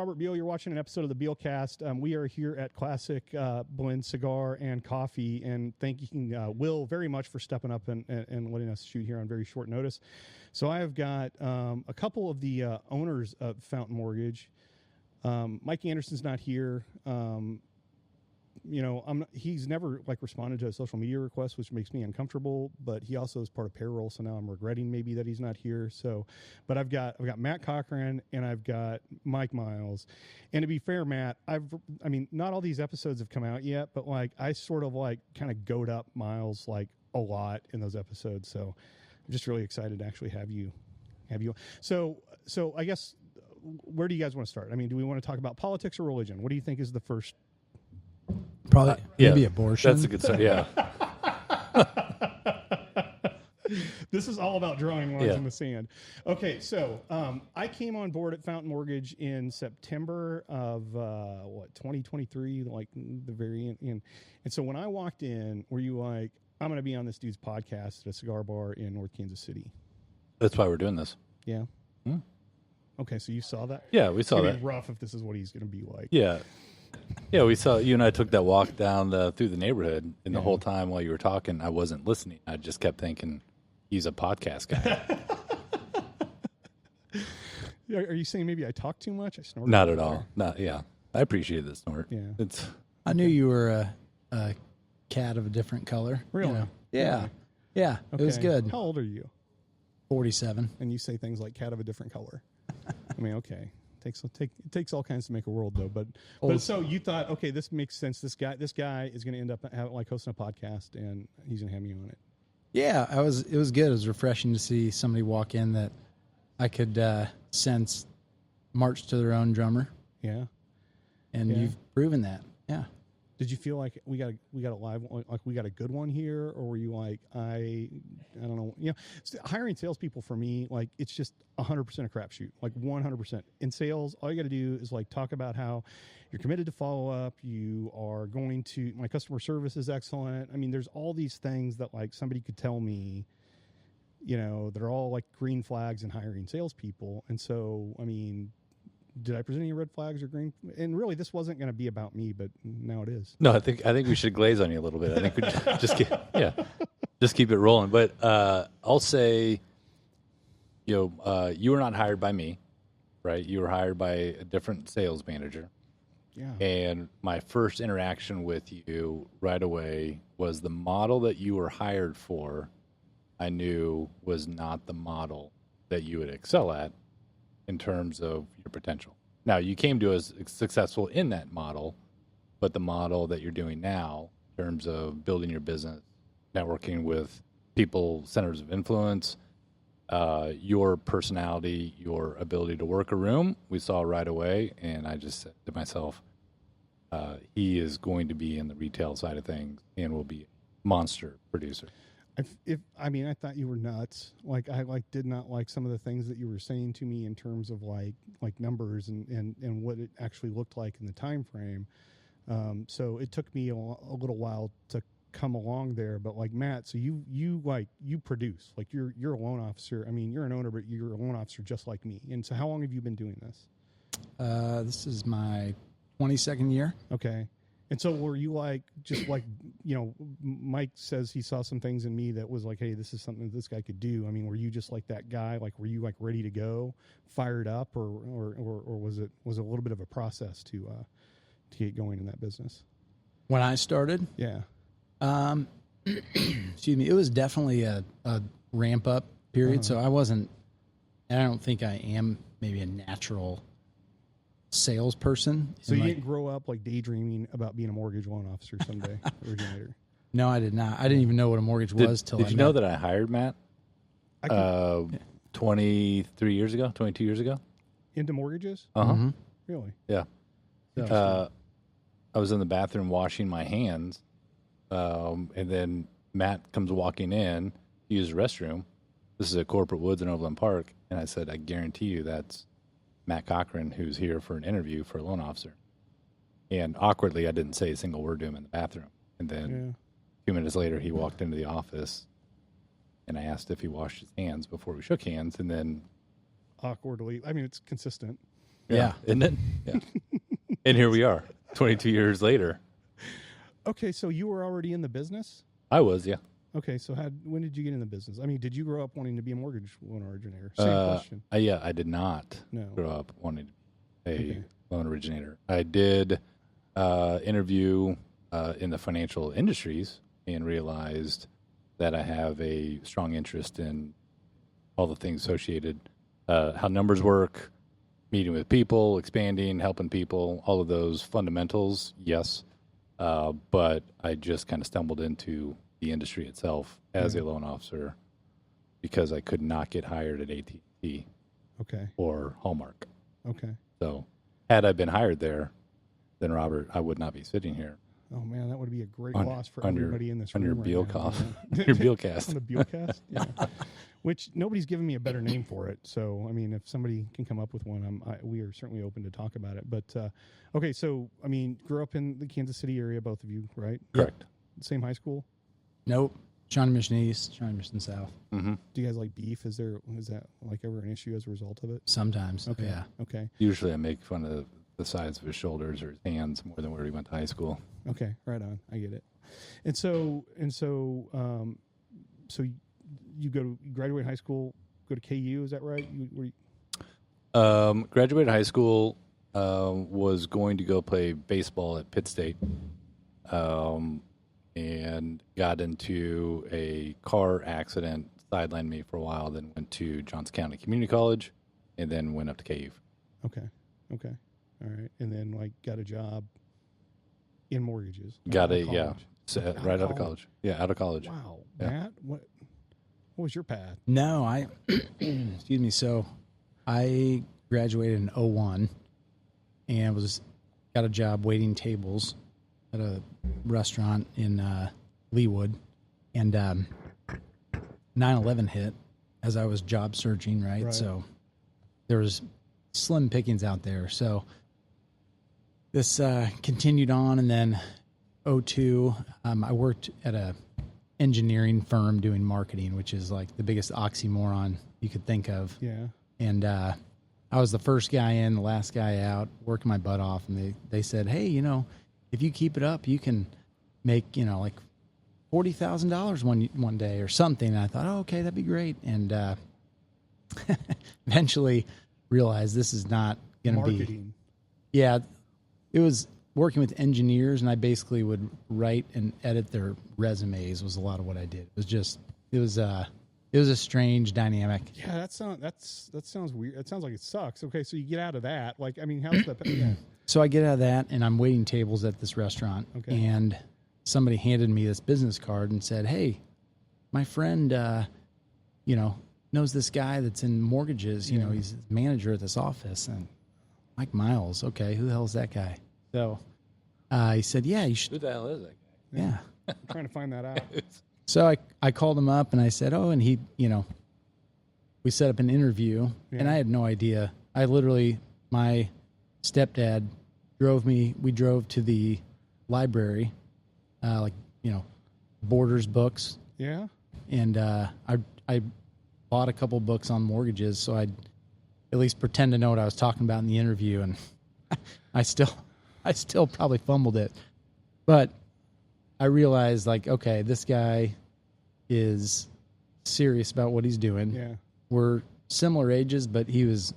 Robert Beal. You're watching an episode of the Bealcast. We are here at Classic Blends Cigar and Coffee, and thanking Will very much for stepping up and letting us shoot here on very short notice. So I have got a couple of the owners of Fountain Mortgage. Mike Anderson's not here. He's never responded to a social media request, which makes me uncomfortable, but he also is part of payroll. So now I'm regretting maybe that he's not here. So, but I've got Matt Cochran and I've got Mike Miles. And to be fair, Matt, not all these episodes have come out yet, but I sort of kind of goat up Miles a lot in those episodes. So I'm just really excited to actually have you. So I guess, where do you guys want to start? I mean, do we want to talk about politics or religion? What do you think is the first? Probably maybe abortion. That's a good start. Yeah. This is all about drawing lines in the sand. Okay, so I came on board at Fountain Mortgage in September of 2023, the very end. And so when I walked in, were you like, I'm going to be on this dude's podcast at a cigar bar in North Kansas City? That's why we're doing this. Yeah. Okay, so you saw that? Yeah, we saw that. It's rough if this is what he's going to be like. Yeah. Yeah, we saw you and I took that walk down through the neighborhood, and the whole time while you were talking, I wasn't listening. I just kept thinking, he's a podcast guy. Are you saying maybe I talk too much? I snort? Not at all. Not. Yeah, I appreciate the snort. Yeah, I knew you were a cat of a different color. Really? You know? Yeah. Yeah. Okay. It was good. How old are you? 47. And you say things like cat of a different color. I mean, okay. It takes all kinds to make a world, though. But so you thought, okay, this makes sense. This guy is going to end up hosting a podcast, and he's going to have me on it. Yeah, it was good. It was refreshing to see somebody walk in that I could sense march to their own drummer. Yeah, and you've proven that. Yeah. Did you feel like we got a live, we got a good one here, or were you like, I don't know, hiring salespeople for me, it's just 100% a crapshoot, 100%. In sales, all you got to do is talk about how you're committed to follow up. You are going to, my customer service is excellent. I mean, there's all these things that somebody could tell me, that are all green flags in hiring salespeople. And so, I mean, did I present any red flags or green? And really, this wasn't going to be about me, but now it is. No, I think we should glaze on you a little bit. I think we just keep it rolling. But I'll say, you were not hired by me, right? You were hired by a different sales manager. Yeah. And my first interaction with you right away was the model that you were hired for. I knew was not the model that you would excel at in terms of your potential. Now, you came to us successful in that model, but the model that you're doing now in terms of building your business, networking with people, centers of influence, your personality, your ability to work a room, we saw right away, and I just said to myself, he is going to be in the retail side of things and will be a monster producer. I thought you were nuts. I did not like some of the things that you were saying to me in terms of numbers and what it actually looked like in the time frame. So it took me a little while to come along there. But Matt, so you produce, you're a loan officer. I mean, you're an owner, but you're a loan officer just like me. And so how long have you been doing this? This is my 22nd year. Okay. And so were you Mike says he saw some things in me that was hey, this is something that this guy could do. I mean, were you just that guy? Were you ready to go, fired up, or was it a little bit of a process to get going in that business? When I started? Yeah. Excuse me. It was definitely a ramp up period. So I wasn't, and I don't think I am maybe a natural salesperson. So you didn't grow up daydreaming about being a mortgage loan officer someday, originator? No, I did not. I didn't even know what a mortgage was till I met. Did you know that I hired Matt 22 years ago? Into mortgages? Uh-huh. Mm-hmm. Really? Yeah. I was in the bathroom washing my hands, and then Matt comes walking in to use the restroom. This is at Corporate Woods in Overland Park, and I said, I guarantee you that's Matt Cochran, who's here for an interview for a loan officer. And awkwardly, I didn't say a single word to him in the bathroom. And then a few minutes later, he walked into the office, and I asked if he washed his hands before we shook hands. And then awkwardly, I mean, it's consistent. Yeah. Isn't it? Yeah. And here we are, 22 years later. Okay, so you were already in the business? I was, yeah. Okay, so when did you get in the business? I mean, did you grow up wanting to be a mortgage loan originator? Same question. I did not grow up wanting to be a loan originator. I did interview in the financial industries and realized that I have a strong interest in all the things associated, how numbers work, meeting with people, expanding, helping people, all of those fundamentals, yes. But I just kind of stumbled into the industry itself as a loan officer because I could not get hired at AT&T or Hallmark. Okay. So had I been hired there, then Robert, I would not be sitting here. Oh man, that would be a great loss for everybody in this room. On your Bealcast. On the Bealcast, yeah. Which nobody's given me a better name for it. So I mean, if somebody can come up with one, we are certainly open to talk about it. But okay, so I mean, grew up in the Kansas City area, both of you, right? Correct. Same high school. Nope. Shawnee Mission East, Shawnee Mission South. Mm-hmm. Do you guys like beef? Is that like ever an issue as a result of it? Sometimes. Okay. Yeah. Okay. Usually I make fun of the size of his shoulders or his hands more than where he went to high school. Okay, right on. I get it. And so you graduate high school, go to KU, is that right? Graduated high school, was going to go play baseball at Pitt State, and got into a car accident, sidelined me for a while, then went to Johnson County Community College, and then went up to KU. Okay. All right. And then got a job in mortgages. Right out of college. Yeah, out of college. Wow. Yeah. Matt, what was your path? No, excuse me. So I graduated in 2001 and got a job waiting tables at a restaurant in Leawood, and 9/11 hit as I was job searching, right? So there was slim pickings out there. So this continued on, and then 2002, I worked at a engineering firm doing marketing, which is like the biggest oxymoron you could think of. Yeah. And I was the first guy in, the last guy out, working my butt off, and they said, hey, if you keep it up, you can make, like $40,000 one day or something. And I thought, oh, okay, that'd be great. And eventually realized this is not going to be. Marketing. Yeah, it was working with engineers, and I basically would write and edit their resumes was a lot of what I did. It was a strange dynamic. Yeah, that sounds weird. It sounds like it sucks. Okay, so you get out of that. How's that? Yeah. So I get out of that, and I'm waiting tables at this restaurant, and somebody handed me this business card and said, hey, my friend, knows this guy that's in mortgages. He's a manager at this office. And Mike Miles, okay, who the hell is that guy? So he said, yeah, you should. Who the hell is that guy? Yeah. I'm trying to find that out. So I called him up, and I said, oh, and he, we set up an interview, and I had no idea. My stepdad we drove to the library, Borders books. Yeah. And I bought a couple books on mortgages, so I'd at least pretend to know what I was talking about in the interview, and I still probably fumbled it. But I realized, okay, this guy is serious about what he's doing. Yeah. We're similar ages, but he was,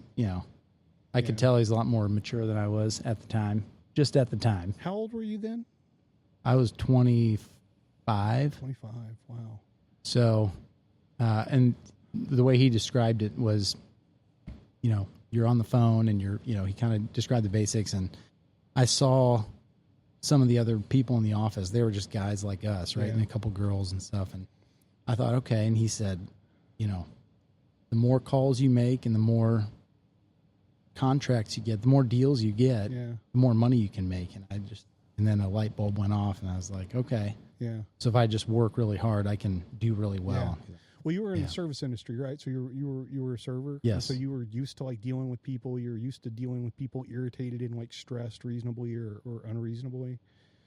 I could tell he's a lot more mature than I was at the time, just at the time. How old were you then? I was 25. 25, wow. So, and the way he described it was, you're on the phone and he kind of described the basics, and I saw some of the other people in the office. They were just guys like us, right? Yeah. And a couple girls and stuff. And I thought, okay. And he said, the more calls you make and the more contracts you get, the more deals you get, the more money you can make. And then a light bulb went off, and I was like, okay. Yeah. So if I just work really hard, I can do really well. Yeah. Well, you were in the service industry, right? So you were a server. Yes. So you were used to dealing with people. You're used to dealing with people irritated and stressed reasonably or unreasonably.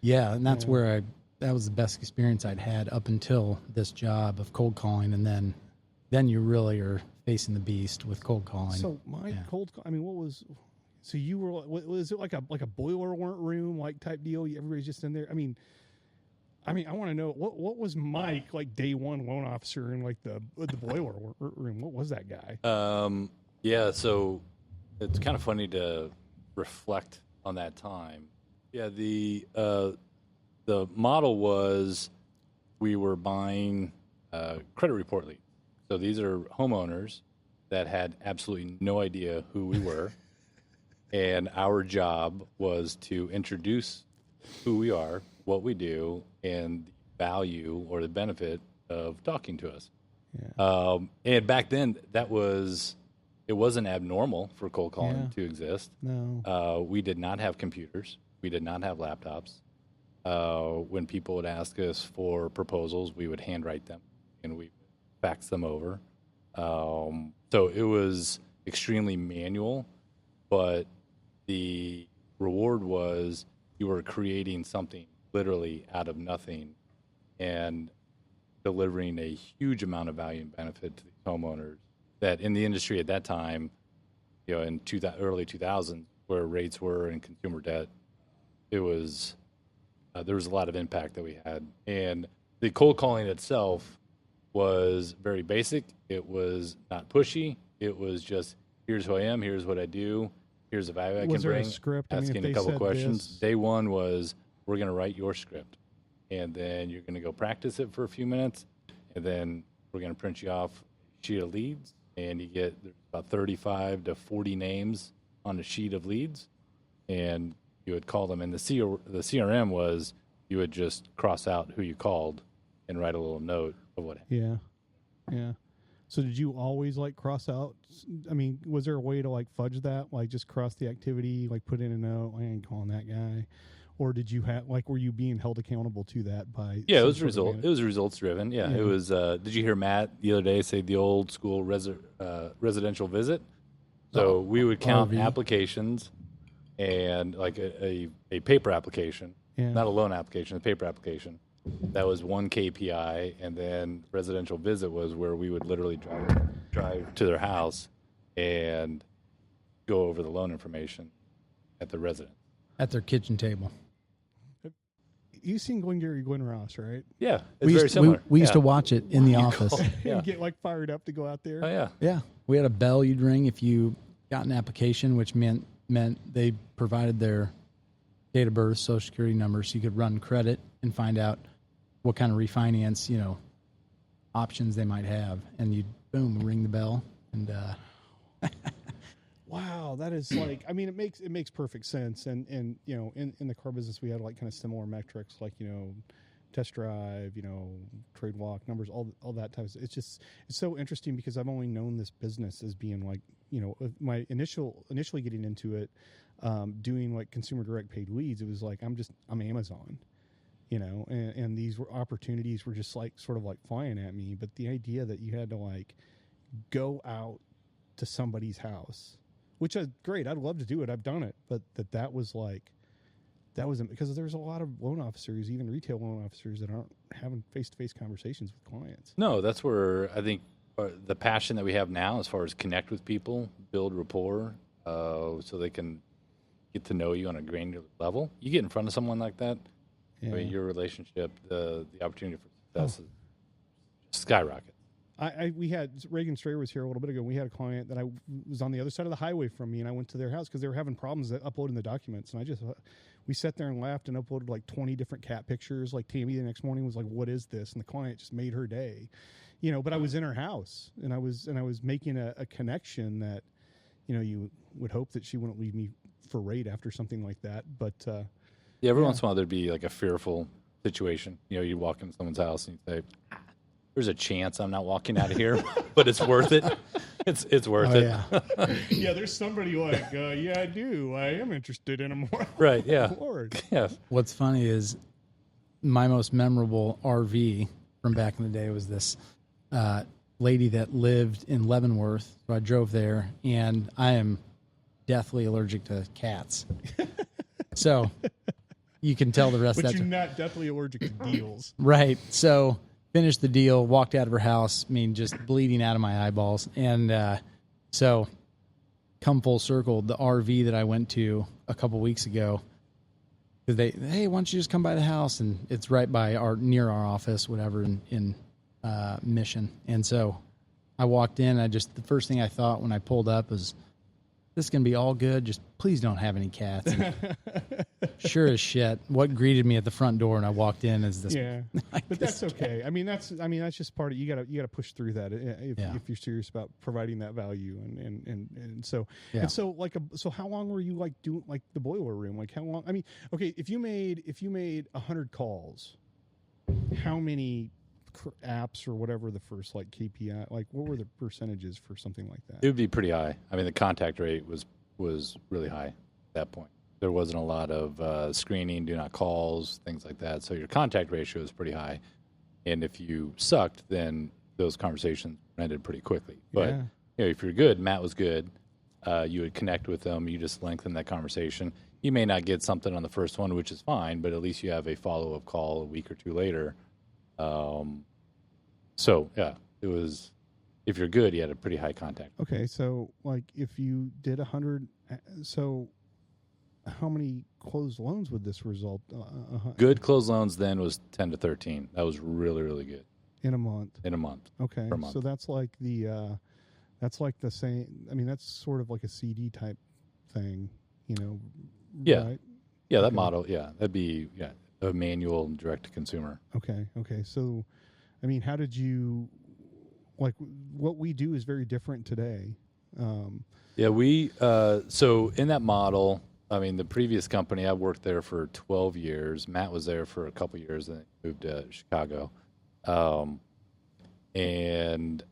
Yeah, and that's where that was the best experience I'd had up until this job of cold calling, and then you really are facing the beast with cold calling. So cold call. I mean, what was So you were, was it like a boiler room like type deal? Everybody's just in there. I mean, I want to know what was Mike like day one loan officer in like the boiler room? What was that guy? Yeah, so it's kind of funny to reflect on that time. Yeah, the model was we were buying credit report leads. So these are homeowners that had absolutely no idea who we were, and our job was to introduce who we are, what we do, and the value or the benefit of talking to us. Yeah. And back then, it wasn't abnormal for cold calling to exist. No. We did not have computers. We did not have laptops. When people would ask us for proposals, we would handwrite them and we fax them over. So it was extremely manual, but the reward was you were creating something literally out of nothing and delivering a huge amount of value and benefit to these homeowners that in the industry at that time, in early 2000s, where rates were and consumer debt, it was there was a lot of impact that we had. And the cold calling itself was very basic. It was not pushy. It was just, here's who I am, here's what I do, here's the value I can bring. Was there a script? Asking a couple questions. Day one was, we're going to write your script. And then you're going to go practice it for a few minutes. And then we're going to print you off a sheet of leads. And you get about 35 to 40 names on a sheet of leads. And you would call them. And the CRM was, you would just cross out who you called and write a little note of what happened. Yeah. So did you always like cross out? I mean, was there a way to like fudge that? Like just cross the activity, like put in a note, I ain't calling that guy. Or did you have were you being held accountable to that by? Yeah, it was results driven. Yeah, it was. Did you hear Matt the other day say the old school residential visit? So we would count applications and like a paper application, not a loan application, a paper application. That was one KPI, and then residential visit was where we would literally drive to their house and go over the loan information at the residence. At their kitchen table. You seen Glengarry Glen Ross, right? Yeah, it's very similar. We used to watch it in the office. And get like fired up to go out there. Oh yeah, yeah. We had a bell you'd ring if you got an application, which meant they provided their date of birth, social security number, so you could run credit and find out what kind of refinance, options they might have, and you'd ring the bell and. Wow, that is like, I mean, it makes perfect sense. And in the car business, we had like kind of similar metrics, like, test drive, trade walk numbers, all that type of stuff. It's so interesting because I've only known this business as being like, my initially getting into it, doing like consumer direct paid leads. It was like, I'm Amazon, and these opportunities were just like sort of like flying at me. But the idea that you had to like go out to somebody's house, which is great. I'd love to do it. I've done it. But that was because there's a lot of loan officers, even retail loan officers, that aren't having face-to-face conversations with clients. No, that's where I think the passion that we have now as far as connect with people, build rapport, so they can get to know you on a granular level. You get in front of someone like that, I mean, your relationship, the opportunity for success skyrockets. We had Reagan Strayer was here a little bit ago. We had a client that was on the other side of the highway from me, and I went to their house because they were having problems uploading the documents. And we sat there and laughed and uploaded like 20 different cat pictures. Like Tammy the next morning was like, "What is this?" And the client just made her day, But I was in her house, and I was making a connection that, you would hope that she wouldn't leave me for rate after something like that. But every once in a while there'd be like a fearful situation. You walk into someone's house and you say, there's a chance I'm not walking out of here, but it's worth it. It's worth it. Yeah. Yeah, there's somebody like, I do. I am interested in a more. Right, yeah. Lord. Yeah. What's funny is my most memorable RV from back in the day was this lady that lived in Leavenworth. So I drove there, and I am deathly allergic to cats. So you can tell the rest of that. But you're not deathly allergic to deals. Right. So finished the deal, walked out of her house, just bleeding out of my eyeballs. And so come full circle. The RV that I went to a couple weeks ago, hey, why don't you just come by the house? And it's right by near our office, whatever, in Mission. And so I walked in. The first thing I thought when I pulled up was, this is going to be all good. Just please don't have any cats. And sure as shit, what greeted me at the front door and I walked in is this. Yeah, but that's okay. I mean, that's just part of, you gotta push through that if you're serious about providing that value and so and so so how long were you like doing like the boiler room? Like how long? I mean, okay, if you made 100 calls, how many apps or whatever the first like KPI, like what were the percentages for something like that? It would be pretty high. I mean, the contact rate was really high at that point. There wasn't a lot of screening, do not calls, things like that. So your contact ratio is pretty high. And if you sucked, then those conversations ended pretty quickly. But if you're good, Matt was good, you would connect with them. You just lengthen that conversation. You may not get something on the first one, which is fine, but at least you have a follow-up call a week or two later. So yeah, it was, if you're good, you had a pretty high contact. Okay. So like if you did 100, so how many closed loans would this result? Good closed loans then was 10 to 13. That was really, really good. In a month. Okay. Per month. So that's like the same. I mean, that's sort of like a CD type thing, Yeah. Right? Yeah. That model. Yeah. That'd be, a manual direct to consumer. Okay. So, I mean, how did you, like, what we do is very different today. So in that model, I mean, the previous company, I worked there for 12 years. Matt was there for a couple years and moved to Chicago. And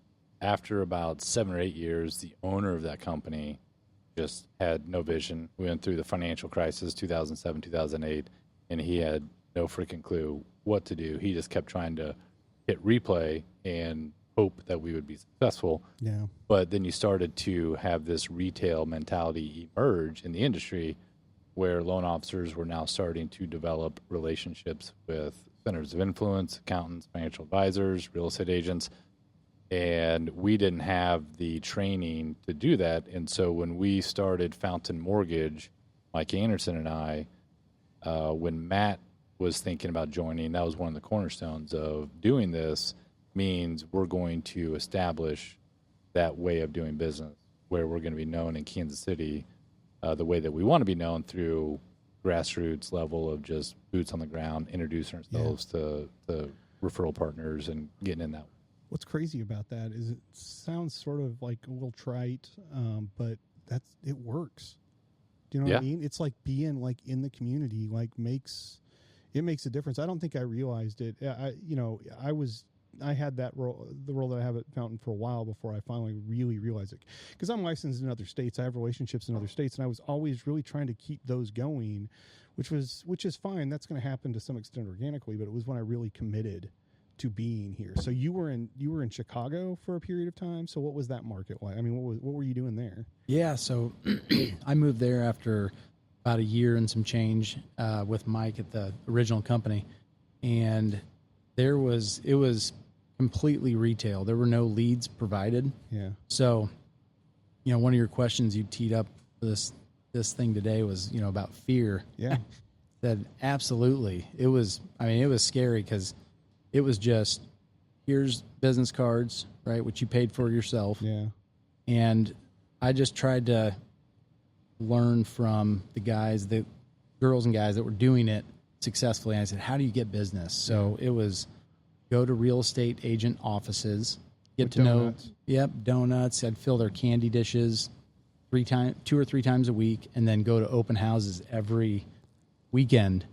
after about 7 or 8 years, the owner of that company just had no vision. We went through the financial crisis, 2007, 2008, and he had no freaking clue what to do. He just kept trying to hit replay and hope that we would be successful. Yeah. But then you started to have this retail mentality emerge in the industry where loan officers were now starting to develop relationships with centers of influence, accountants, financial advisors, real estate agents. And we didn't have the training to do that. And so when we started Fountain Mortgage, Mike Anderson and I, when Matt was thinking about joining, that was one of the cornerstones of doing this, means we're going to establish that way of doing business where we're going to be known in Kansas City the way that we want to be known, through grassroots level of just boots on the ground, introducing ourselves to referral partners and getting in that. What's crazy about that is it sounds sort of like a little trite, but it works. Do you know what I mean? It's like being like in the community, like it makes a difference. I don't think I realized it. I had that role, the role that I have at Fountain, for a while before I finally really realized it. Because I'm licensed in other states, I have relationships in other states, and I was always really trying to keep those going, which is fine. That's going to happen to some extent organically, but it was when I really committed to being here. So you were in Chicago for a period of time. So what was that market like? I mean, what were you doing there? Yeah, so I moved there after about a year and some change with Mike at the original company, and it was completely retail. There were no leads provided. Yeah. So, one of your questions you teed up for this thing today was, about fear. Yeah. That absolutely. It was scary because it was just, here's business cards, right, which you paid for yourself. Yeah. And I just tried to learn from the girls and guys that were doing it successfully. And I said, how do you get business? So it was go to real estate agent offices, get to know, donuts. I'd fill their candy dishes 2 or 3 times a week, and then go to open houses every weekend.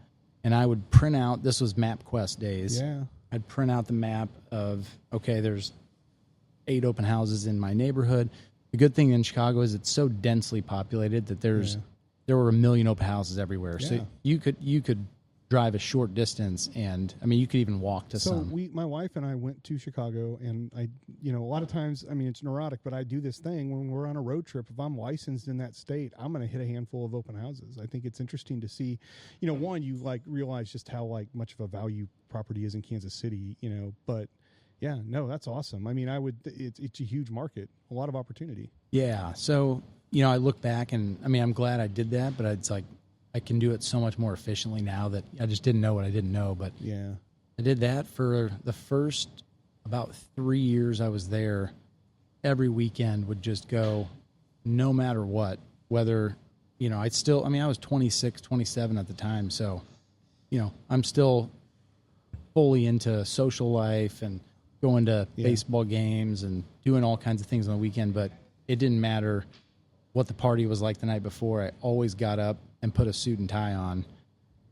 And I would print out, this was MapQuest days. Yeah. I'd print out the map of, okay, there's 8 open houses in my neighborhood. The good thing in Chicago is it's so densely populated that there were 1 million open houses everywhere. Yeah. So you could drive a short distance, and I mean, you could even walk to some. So my wife and I went to Chicago, and I, a lot of times, I mean, it's neurotic, but I do this thing when we're on a road trip. If I'm licensed in that state, I'm going to hit a handful of open houses. I think it's interesting to see, one, you like realize just how like much of a value property is in Kansas City, but yeah, no, that's awesome. I mean, it's a huge market, a lot of opportunity. Yeah. So, I look back and I mean, I'm glad I did that, but it's like I can do it so much more efficiently now that I just didn't know what I didn't know. But yeah, I did that for the first about 3 years I was there. Every weekend would just go no matter what, whether, I was 26, 27 at the time. So, I'm still fully into social life and going to baseball games and doing all kinds of things on the weekend, but it didn't matter what the party was like the night before. I always got up and put a suit and tie on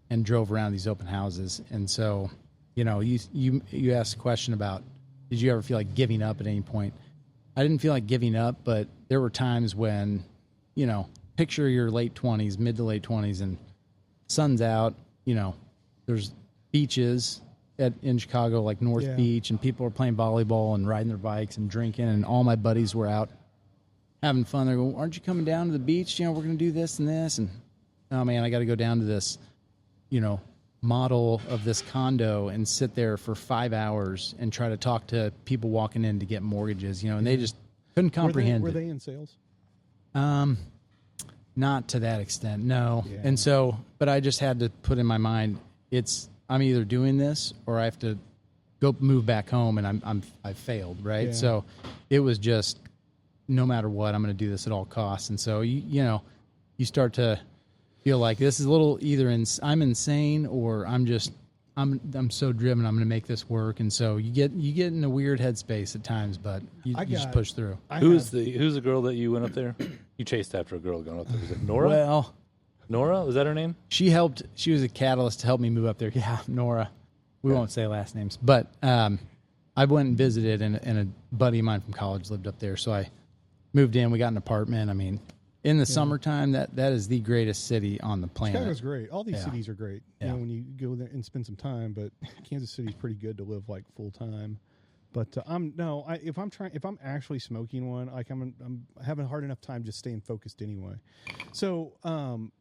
and drove around these open houses. And so, you asked a question about, did you ever feel like giving up at any point? I didn't feel like giving up, but there were times when, picture your late 20s, mid to late 20s, and sun's out, there's beaches in Chicago, like North Beach, and people are playing volleyball and riding their bikes and drinking, and all my buddies were out having fun. They're going, aren't you coming down to the beach? We're going to do this and this. And, oh, man, I got to go down to this, model of this condo and sit there for 5 hours and try to talk to people walking in to get mortgages, and they just couldn't comprehend Were they in sales? Not to that extent, no. Yeah. And so, but I just had to put in my mind, I'm either doing this or I have to go move back home, and I've failed, right? Yeah. So it was just, no matter what, I'm going to do this at all costs. And so you start to feel like this is a little I'm insane, or I'm so driven, I'm going to make this work. And so you get in a weird headspace at times, but you just push through. Who's the girl that you went up there? You chased after a girl going up there. Was it Nora? Well, Nora, was that her name? she was a catalyst to help me move up there. Yeah, Nora. We won't say last names, but I went and visited, and a buddy of mine from college lived up there. So I moved in. We got an apartment. I mean, in the summertime, that is the greatest city on the planet. Chicago's great. All these cities are great. Yeah. When you go there and spend some time, but Kansas City's pretty good to live like full time. But if I'm actually smoking one, like I'm having a hard enough time just staying focused anyway. So, and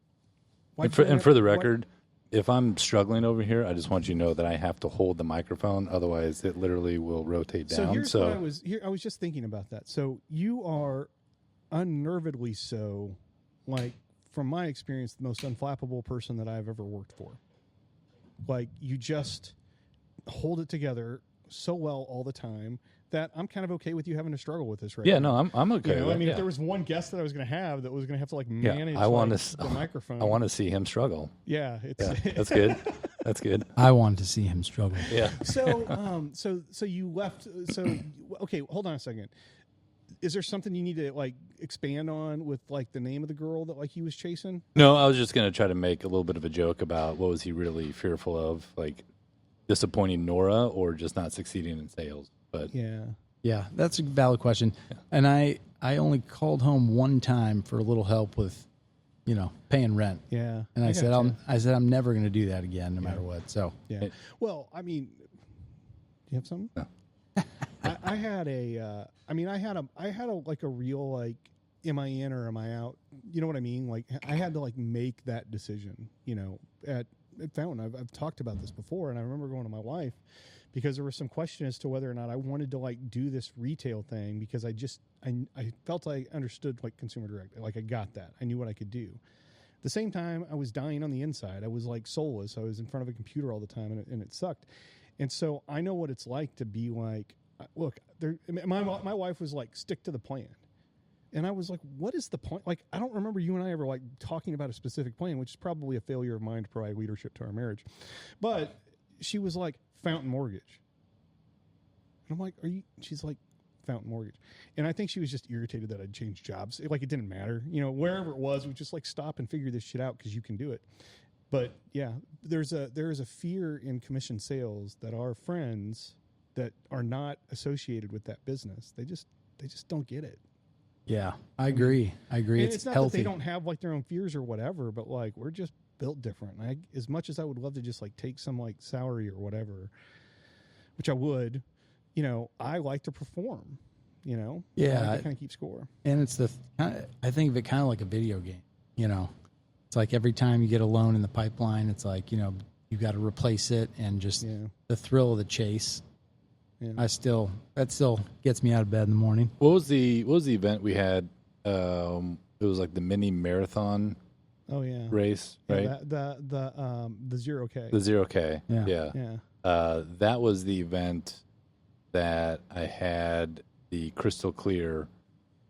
for the record, if I'm struggling over here, I just want you to know that I have to hold the microphone, otherwise it literally will rotate down. So here's what I was just thinking about that. So you are unnervedly so, like, from my experience, the most unflappable person that I've ever worked for. Like, you just hold it together so well all the time that I'm kind of okay with you having to struggle with this right now. Yeah, no, I'm okay with it. I mean, if there was one guest that I was going to have that was going to have to, like, manage the microphone. I want to see him struggle. Yeah. That's good. That's good. I wanted to see him struggle. Yeah. So you left. So, okay, hold on a second. Is there something you need to, like, expand on with, like, the name of the girl that, like, he was chasing? No, I was just going to try to make a little bit of a joke about what was he really fearful of, like disappointing Nora or just not succeeding in sales. But yeah, that's a valid question. Yeah. And I only called home one time for a little help with, paying rent. Yeah. And I said I'm never going to do that again, no matter what. So well, I mean, do you have something? No. I had a like a real, like, am I in or am I out? You know what I mean? Like, I had to, like, make that decision, at Fountain. I've talked about this before, and I remember going to my wife because there was some question as to whether or not I wanted to, like, do this retail thing, because I felt I understood, like, consumer direct. Like, I got that. I knew what I could do. At the same time, I was dying on the inside. I was, like, soulless. I was in front of a computer all the time, and it sucked. And so I know what it's like to be like, look, my wife was like, stick to the plan. And I was like, what is the point? Like, I don't remember you and I ever, like, talking about a specific plan, which is probably a failure of mine to provide leadership to our marriage. But she was like, Fountain Mortgage. And I'm like, she's like, Fountain Mortgage. And I think she was just irritated that I'd changed jobs. Like, it didn't matter. Wherever it was, we just, like, stop and figure this shit out because you can do it. But yeah, there is a fear in commission sales that our friends that are not associated with that business, they just don't get it. Yeah, I agree. It's not healthy. that they don't have, like, their own fears or whatever, but, like, we're just built different. As much as I would love to just, like, take some, like, salary or whatever, which I would, I like to perform. Yeah, I like to kind of keep score. And it's I think of it kind of like a video game. It's like every time you get a loan in the pipeline, it's like, you got to replace it, and just the thrill of the chase. Yeah. That still gets me out of bed in the morning. What was the event we had it was like the mini marathon Oh yeah. race, right? Yeah, the 0K. The 0K. Yeah. Yeah. That was the event that I had the crystal clear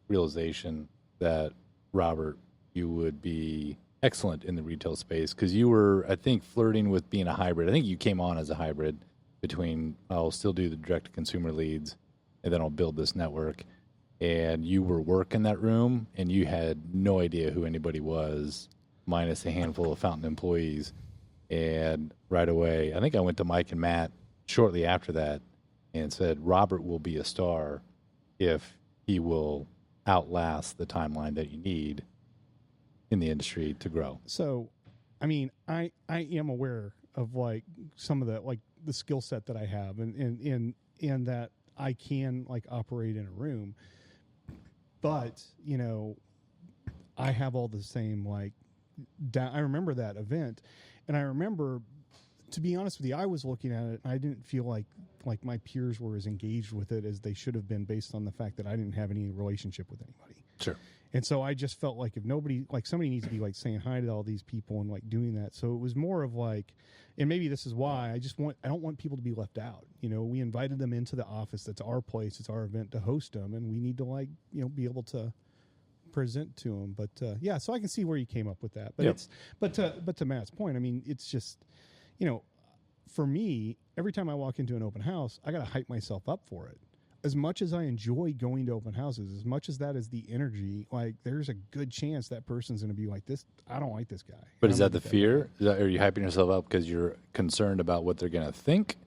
realization that, Robert, you would be excellent in the retail space, because you were, I think, flirting with being a hybrid. I think you came on as a hybrid between, I'll still do the direct-to-consumer leads, and then I'll build this network. And you were working that room, and you had no idea who anybody was, minus a handful of Fountain employees. And right away, I think I went to Mike and Matt shortly after that and said, Robert will be a star if he will outlast the timeline that you need in the industry to grow. So, I mean, I am aware of like some of the like the skill set that I have, and that I can like operate in a room, but you know, I have all the same like. I remember that event, and I remember, to be honest with you, I was looking at it and I didn't feel like my peers were as engaged with it as they should have been, based on the fact that I didn't have any relationship with anybody. Sure. And so I just felt like if nobody, like somebody needs to be like saying hi to all these people and like doing that. So it was more of like, and maybe this is why I don't want people to be left out. You know, we invited them into the office. That's our place. It's our event to host them. And we need to like, you know, be able to present to them. But yeah, so I can see where you came up with that. But but to Matt's point, I mean, it's just, you know, for me, every time I walk into an open house, I got to hype myself up for it. As much as I enjoy going to open houses, as much as that is the energy, like there's a good chance that person's going to be like, this, I don't like this guy. But is that the fear? Are you hyping yourself up because you're concerned about what they're going to think?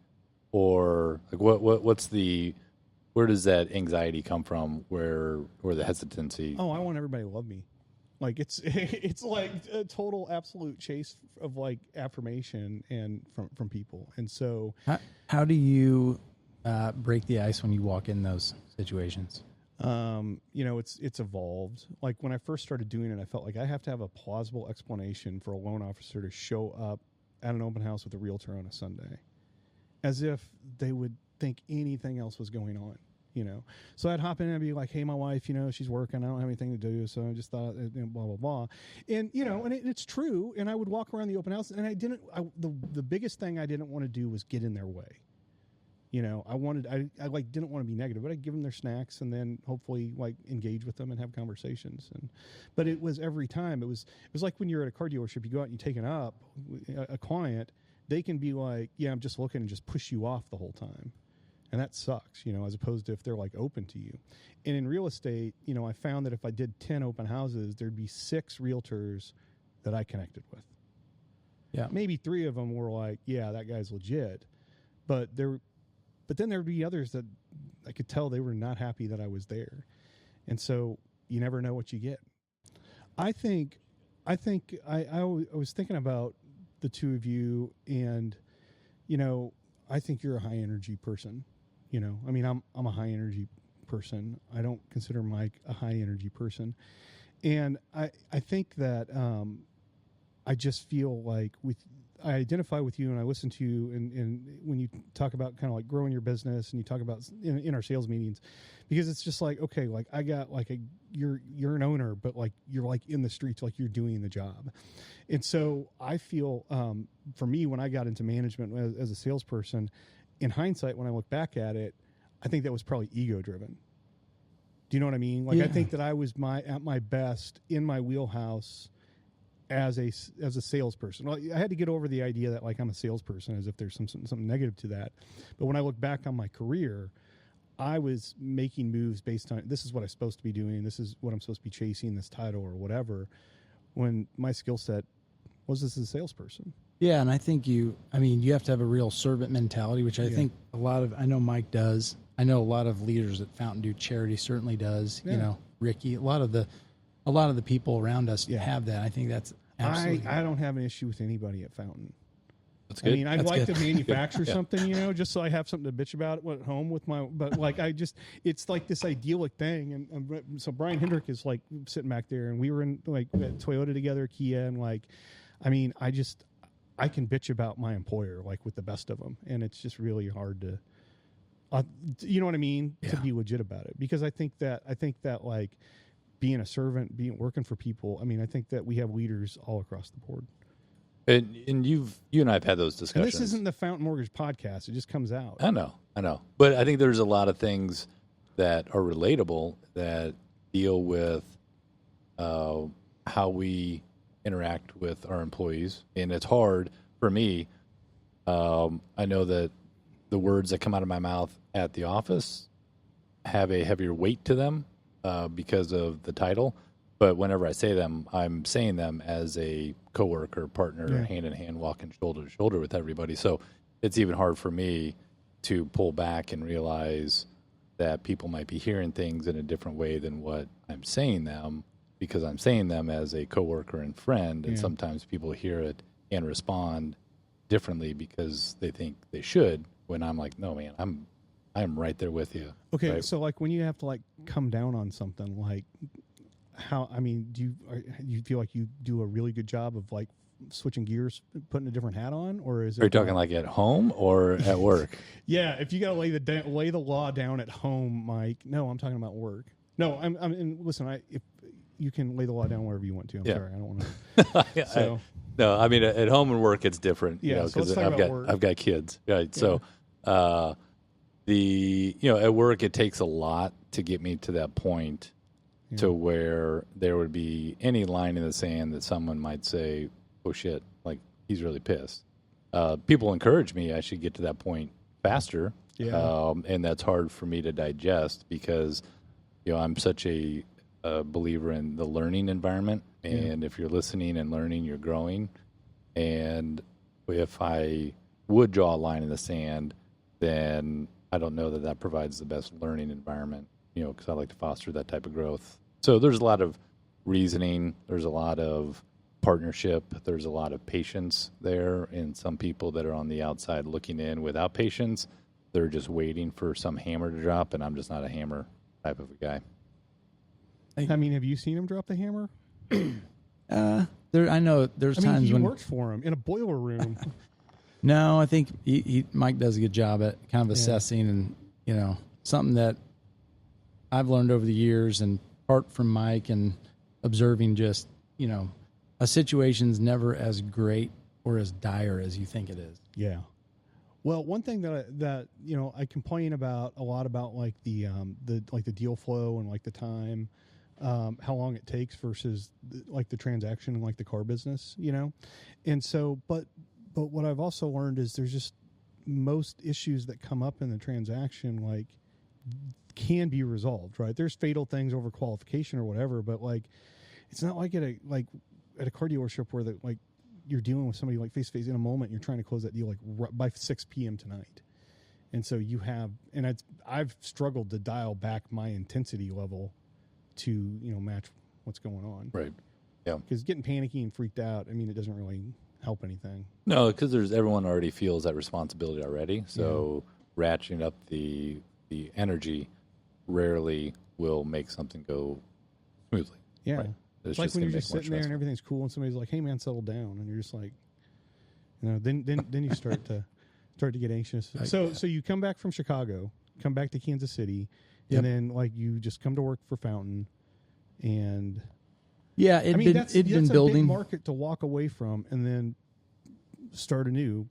Or like what's the, where does that anxiety come from, where the hesitancy? Oh, I want everybody to love me. Like it's like a total absolute chase of like affirmation and from people. And so how do you break the ice when you walk in those situations? You know, it's evolved. Like when I first started doing it, I felt like I have to have a plausible explanation for a loan officer to show up at an open house with a realtor on a Sunday, as if they would think anything else was going on. You know, so I'd hop in and I'd be like, hey, my wife, you know, she's working. I don't have anything to do. So I just thought, you know, blah, blah, blah. And, you know, and it's true. And I would walk around the open house, and the biggest thing I didn't want to do was get in their way. You know, I like didn't want to be negative, but I'd give them their snacks and then hopefully like engage with them and have conversations. But it was every time it was like when you're at a car dealership, you go out and you take it up a client, they can be like, yeah, I'm just looking, and just push you off the whole time. And that sucks, you know, as opposed to if they're like open to you. And in real estate, you know, I found that if I did 10 open houses, there'd be 6 realtors that I connected with. Yeah. Maybe 3 of them were like, yeah, that guy's legit. But then there'd be others that I could tell they were not happy that I was there. And so you never know what you get. I was thinking about the two of you, and, you know, I think you're a high energy person. You know, I mean, I'm a high energy person. I don't consider Mike a high energy person. And I think that I just feel like I identify with you and I listen to you, and when you talk about kind of like growing your business, and you talk about in our sales meetings, because it's just like, okay, like I got like you're an owner, but like you're like in the streets, like you're doing the job. And so I feel for me, when I got into management as a salesperson, in hindsight, when I look back at it, I think that was probably ego driven. Do you know what I mean? Like, yeah. I think that I was at my best in my wheelhouse as a salesperson. Well, I had to get over the idea that like I'm a salesperson, as if there's something negative to that. But when I look back on my career, I was making moves based on, this is what I'm supposed to be doing, this is what I'm supposed to be chasing, this title or whatever, when my skill set was as a salesperson. Yeah, and I think you have to have a real servant mentality, which I think I know Mike does. I know a lot of leaders at Fountain do. Charity certainly does. Yeah. You know, Ricky, a lot of the people around us have that. I think that's absolutely. I don't have an issue with anybody at Fountain. That's good. I mean, I'd like to manufacture something, you know, just so I have something to bitch about at home with but like it's like this idyllic thing. And so Brian Hendrick is like sitting back there, and we were in like at Toyota together, Kia, and like, I mean, I can bitch about my employer like with the best of them, and it's just really hard to, you know what I mean, to be legit about it, because I think that like being a servant, working for people. I mean, I think that we have leaders all across the board. And you and I have had those discussions. And this isn't the Fountain Mortgage podcast. It just comes out. I know. But I think there's a lot of things that are relatable that deal with how we interact with our employees. And it's hard for me. I know that the words that come out of my mouth at the office have a heavier weight to them because of the title. But whenever I say them, I'm saying them as a coworker, partner, hand in hand, walking shoulder to shoulder with everybody. So it's even hard for me to pull back and realize that people might be hearing things in a different way than what I'm saying them, because I'm saying them as a coworker and friend. And sometimes people hear it and respond differently because they think they should, when I'm like, no, man, I'm right there with you. Okay. Right? So like when you have to like come down on something, like how, I mean, do you feel like you do a really good job of like switching gears, putting a different hat on, or is it? Are you talking like at home or at work? Yeah. If you got to lay the law down at home, Mike, no, I'm talking about work. No, and listen, if you can lay the law down wherever you want to. I'm sorry. I don't want to. So. No, I mean at home and work it's different. Yeah, because so I've got kids. Right. Yeah. So at work it takes a lot to get me to that point to where there would be any line in the sand that someone might say, oh shit, like he's really pissed. People encourage me I should get to that point faster. Yeah. And that's hard for me to digest because I'm such a believer in the learning environment. And if you're listening and learning, you're growing. And if I would draw a line in the sand, then I don't know that provides the best learning environment, because I like to foster that type of growth. So there's a lot of reasoning. There's a lot of partnership. There's a lot of patience there. And some people that are on the outside looking in without patience, they're just waiting for some hammer to drop. And I'm just not a hammer type of a guy. I mean, have you seen him drop the hammer? I know there's times he when works for him in a boiler room. No, I think Mike does a good job at kind of assessing, and something that I've learned over the years, and part from Mike and observing, just a situation's never as great or as dire as you think it is. Yeah. Well, one thing that I complain about a lot about like the deal flow and like the time. How long it takes versus like the transaction and like the car business, and so, but what I've also learned is there's just most issues that come up in the transaction, like can be resolved, right? There's fatal things over qualification or whatever, but like, it's not like at a car dealership where you're dealing with somebody like face to face in a moment, you're trying to close that deal like by 6 PM tonight. And so I've struggled to dial back my intensity level to match what's going on, right? Yeah, because getting panicky and freaked out, I mean, it doesn't really help anything. No, because everyone already feels that responsibility already. So ratcheting up the energy rarely will make something go smoothly. Yeah, right? It's like when you're just sitting there and everything's cool, and somebody's like, "Hey, man, settle down," and you're just like, then you start to get anxious. So you come back from Chicago, come back to Kansas City. Yep. And then, like, you just come to work for Fountain, and it'd been a building big market to walk away from, and then start anew.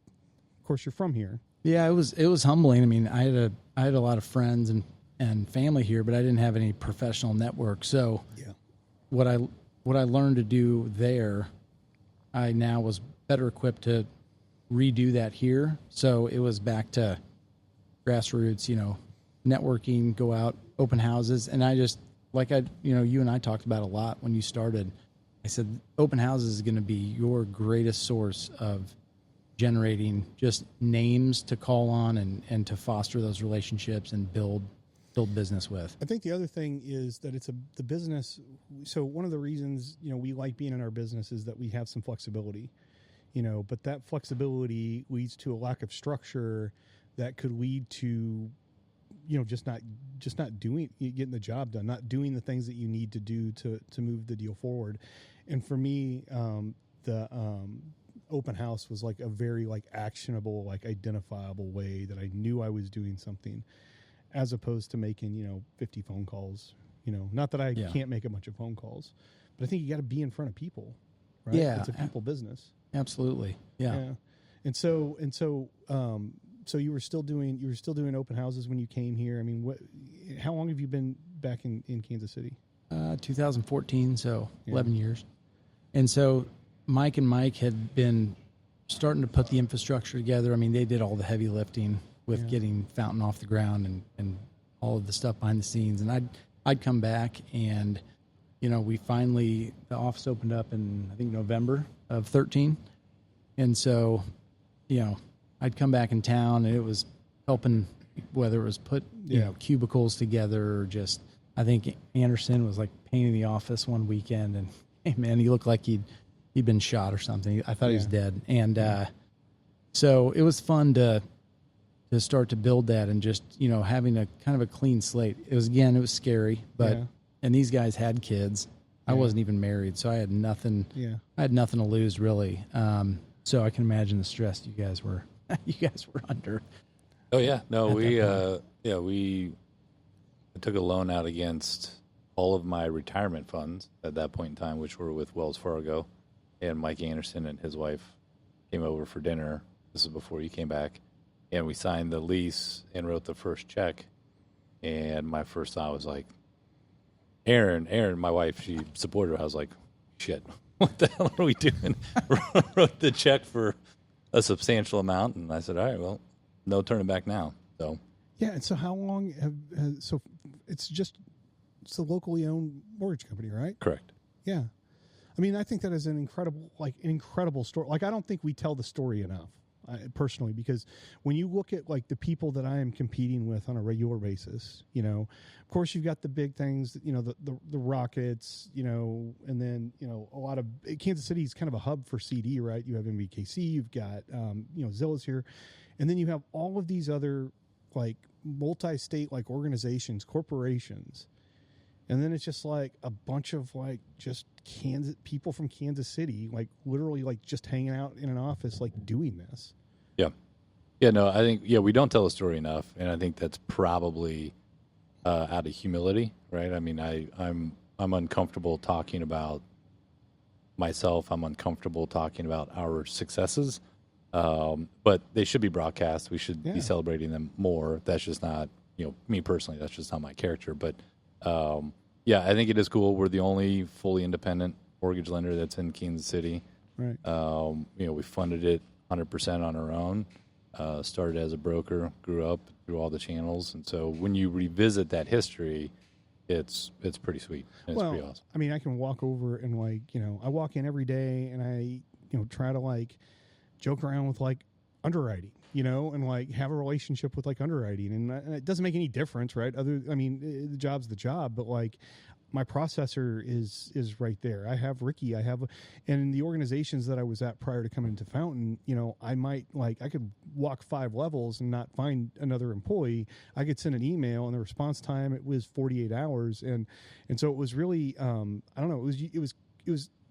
Of course, you're from here. Yeah, it was humbling. I mean, I had a lot of friends and family here, but I didn't have any professional network. So, what I learned to do there, I now was better equipped to redo that here. So it was back to grassroots, networking, go out, open houses. And I just, you and I talked about a lot when you started, I said, open houses is going to be your greatest source of generating just names to call on and to foster those relationships and build business with. I think the other thing is that it's the business. So one of the reasons, we like being in our business is that we have some flexibility, but that flexibility leads to a lack of structure that could lead to, just not getting the job done, not doing the things that you need to do to move the deal forward. And for me, the open house was like a very actionable, identifiable way that I knew I was doing something, as opposed to making 50 phone calls. Not that I Yeah. can't make a bunch of phone calls, but I think you got to be in front of people, right? Yeah. It's a people business. Absolutely. Yeah. And so, so you were still doing open houses when you came here. I mean, how long have you been back in Kansas City? 2014, so 11 years. And so Mike and Mike had been starting to put the infrastructure together. I mean, they did all the heavy lifting with getting Fountain off the ground and all of the stuff behind the scenes. And I'd come back and, we finally, the office opened up in, I think, November of 13. And so, I'd come back in town and it was helping, whether it was put, cubicles together or just, I think Anderson was like painting the office one weekend and, hey man, he looked like he'd been shot or something. I thought he was dead. And, so it was fun to start to build that and just, having a kind of a clean slate. It was scary, but, and these guys had kids. I wasn't even married, so I had nothing. Yeah. I had nothing to lose really. So I can imagine the stress you guys were under. Oh yeah. No, we took a loan out against all of my retirement funds at that point in time, which were with Wells Fargo, and Mike Anderson and his wife came over for dinner. This is before you came back, and we signed the lease and wrote the first check. And my first thought was like, Erin, my wife, she supported her. I was like, shit, what the hell are we doing? Wrote the check for a substantial amount, and I said, all right, well, no turning back now. So yeah, and so how long so it's a locally owned mortgage company, right? Correct. Yeah. I mean, I think that is an incredible story. Like, I don't think we tell the story enough, personally, because when you look at like the people that I am competing with on a regular basis, of course you've got the big things, the Rockets, and then, a lot of Kansas City is kind of a hub for CD, right? You have MBKC, you've got, Zilla's here. And then you have all of these other like multi-state like organizations, corporations. And then it's just like a bunch of like just people from Kansas City, like literally like just hanging out in an office, like doing this. Yeah. Yeah, no, I think, we don't tell the story enough. And I think that's probably out of humility, right? I mean, I'm uncomfortable talking about myself. I'm uncomfortable talking about our successes. But they should be broadcast. We should be celebrating them more. That's just not, me personally, that's just not my character. But, I think it is cool. We're the only fully independent mortgage lender that's in Kansas City. Right. We funded it 100% on our own, started as a broker, grew up through all the channels. And so when you revisit that history, it's pretty sweet. And it's pretty awesome. I mean, I can walk over and like, I walk in every day and I, try to like joke around with like underwriting, and like have a relationship with like underwriting, and it doesn't make any difference, right? The job's the job, but like my processor is right there. I have Ricky, and in the organizations that I was at prior to coming to Fountain, I could walk 5 levels and not find another employee. I could send an email and the response time, it was 48 hours. And so it was really, I don't know, it was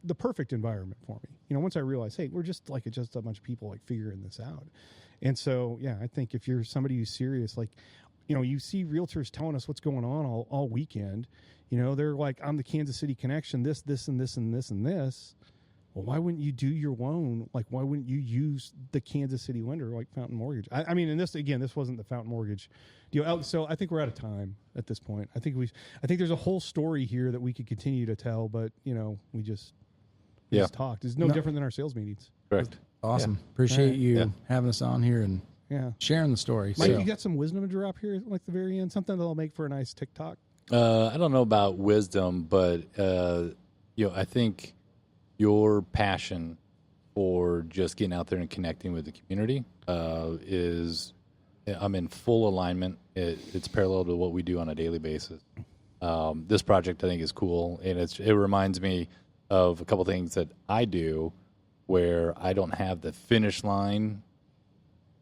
the perfect environment for me. Once I realized, hey, we're just a bunch of people like figuring this out. And so, I think if you're somebody who's serious, like, you see realtors telling us what's going on all weekend, they're like, I'm the Kansas City connection, this, and this, and this, and this. Well, why wouldn't you do your loan? Like, why wouldn't you use the Kansas City lender like Fountain Mortgage? I mean, and this wasn't the Fountain Mortgage deal. So I think we're out of time at this point. I think there's a whole story here that we could continue to tell, but we just talked. It's no different than our sales meetings. Correct. Awesome. Appreciate you having us on here and sharing the story. Mike, you got some wisdom to drop here at like the very end? Something that'll make for a nice TikTok? I don't know about wisdom, but I think your passion for just getting out there and connecting with the community I'm in full alignment. It's parallel to what we do on a daily basis. This project I think is cool, and it reminds me of a couple things that I do where I don't have the finish line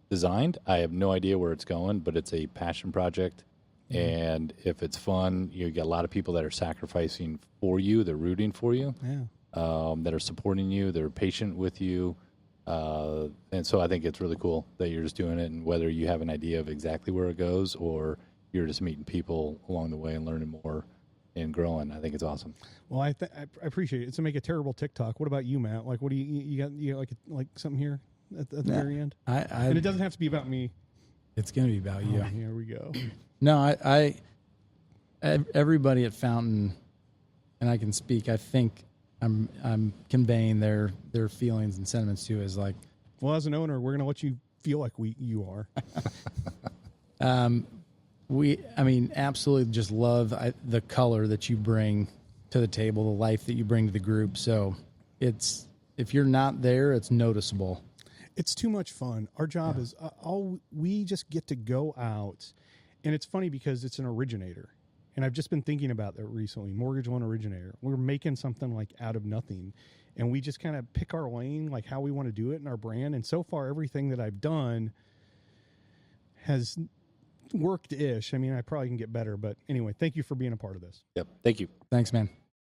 designed. I have no idea where it's going, but it's a passion project. And if it's fun, you get a lot of people that are sacrificing for you. They're rooting for you, that are supporting you. They're patient with you. And so I think it's really cool that you're just doing it. And whether you have an idea of exactly where it goes or you're just meeting people along the way and learning more, and growing. I think it's awesome. Well, I appreciate it. It's to make a terrible TikTok. What about you, Matt? Like, what do you got? You got like something here at the very end? And it doesn't have to be about me. It's going to be about you. Here we go. No, I everybody at Fountain, and I can speak. I think I'm conveying their feelings and sentiments too. Is like, well, as an owner, we're going to let you feel like you are. Absolutely just love the color that you bring to the table, the life that you bring to the group. So if you're not there, it's noticeable. It's too much fun. Our job is we just get to go out, and it's funny because it's an originator. And I've just been thinking about that recently. Mortgage loan originator. We're making something like out of nothing, and we just kind of pick our lane, like how we want to do it in our brand. And so far, everything that I've done has worked-ish. I mean, I probably can get better, but anyway, thank you for being a part of this. Yep. Thank you. Thanks, man.